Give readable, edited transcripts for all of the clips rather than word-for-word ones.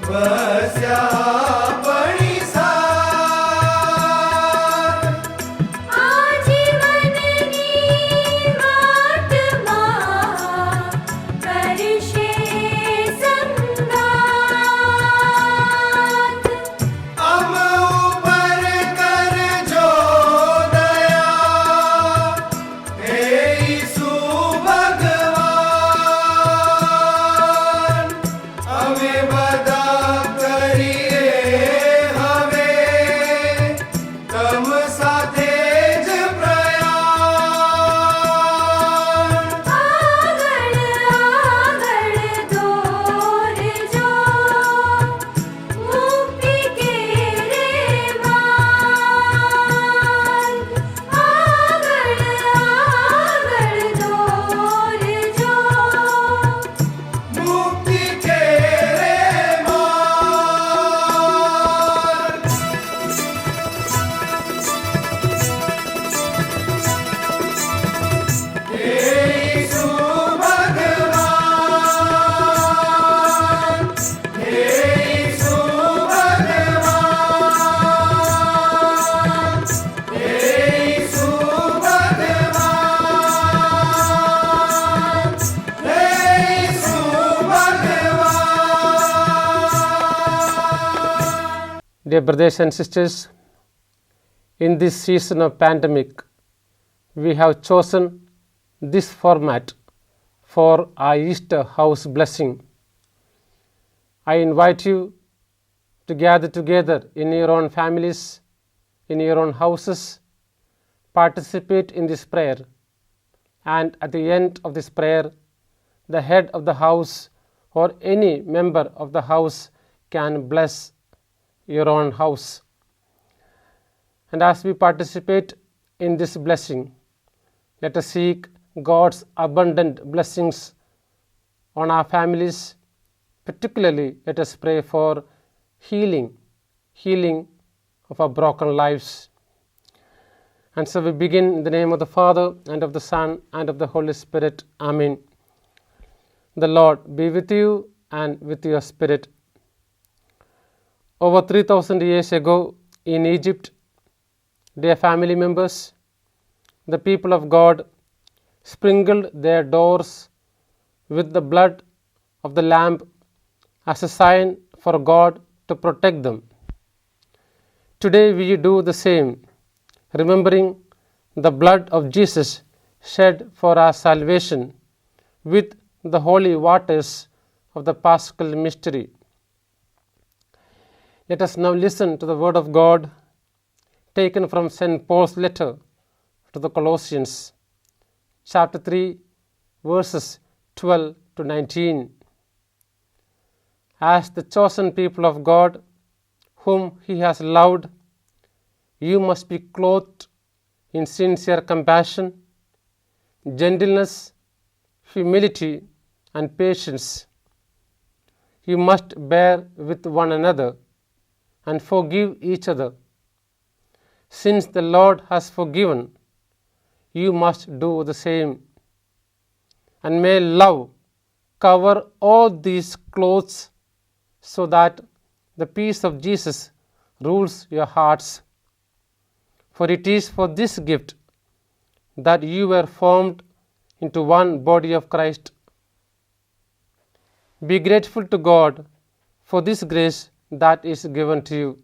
वस्या पणी सार आजीवननी वाटમાં કરશે સંગાત અમ ઉપર કરજો દયા હે ઈસુ ભગવાન અમે બધા કરીએ હવે તમ સાથે જ પ્રયાણ આગળ આગળ દોરજો મુક્તિ કેરે માર્ગ આગળ આગળ દોરજો મુક્તિ કે રે માર્ગ હે ઈસુ ભગવાન હે ઈસુ ભગવાન હે ઈસુ ભગવાન હે ઈસુ ભગવાન. Dear brothers and sisters, in this season of pandemic, we have chosen this format for our Easter house blessing. I invite you to gather together in your own families, in your own houses, participate in this prayer, and at the end of this prayer, the head of the house or any member of the house can bless your own house. And as we participate in this blessing, let us seek God's abundant blessings on our families. Particularly, let us pray for healing of our broken lives. And so we begin in the name of the Father, and of the Son, and of the Holy Spirit. Amen. The Lord be with you and with your spirit. Over 3,000 years ago in Egypt, dear family members, the people of God sprinkled their doors with the blood of the lamb as a sign for God to protect them. Today we do the same, remembering the blood of Jesus shed for our salvation with the holy waters of the Paschal mystery. Let us now listen to the word of God taken from St. Paul's letter to the Colossians, chapter 3, verses 12 to 19. As the chosen people of God, whom He has loved, you must be clothed in sincere compassion, gentleness, humility, and patience. You must bear with one another and forgive each other. Since the Lord has forgiven, you must do the same. And may love cover all these clothes so that the peace of Jesus rules your hearts. For it is for this gift that you were formed into one body of Christ. Be grateful to God for this grace that is given to you.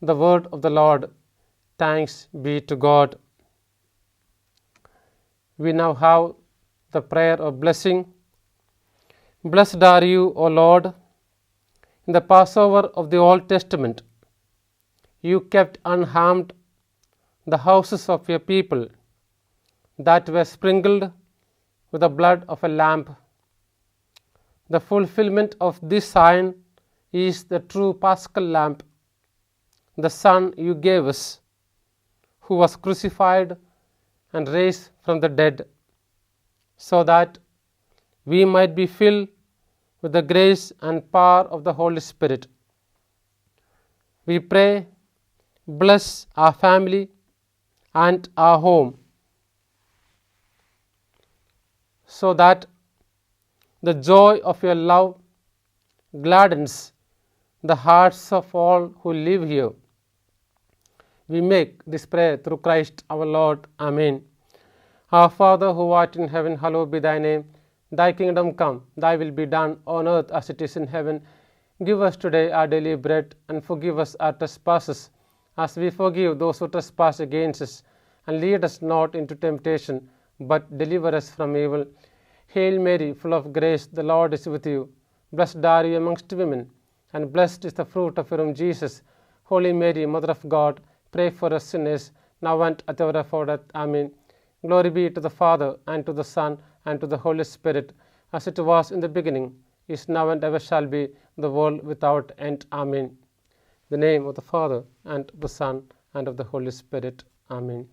The word of the Lord. Thanks be to God. We now have the prayer of blessing. Blessed are you, O Lord. In the Passover of the Old Testament, you kept unharmed the houses of your people that were sprinkled with the blood of a lamb. The fulfillment of this sign is the true Paschal lamb, the Son you gave us, who was crucified and raised from the dead, so that we might be filled with the grace and power of the Holy Spirit. We pray, bless our family and our home, so that the joy of your love gladdens the hearts of all who live here. We make this prayer through Christ our Lord. Amen. Our Father who art in heaven, hallowed be thy name. Thy kingdom come, thy will be done on earth as it is in heaven. Give us today our daily bread, and forgive us our trespasses, as we forgive those who trespass against us. And lead us not into temptation, but deliver us from evil. Hail Mary, full of grace, the Lord is with you. Blessed are you amongst women, and blessed is the fruit of your womb, Jesus. Holy Mary, Mother of God, pray for us sinners, now and at the hour of our death. Amen. Glory be to the Father, and to the Son, and to the Holy Spirit, as it was in the beginning, is now, and ever shall be, the world without end. Amen. In the name of the Father, and of the Son, and of the Holy Spirit. Amen.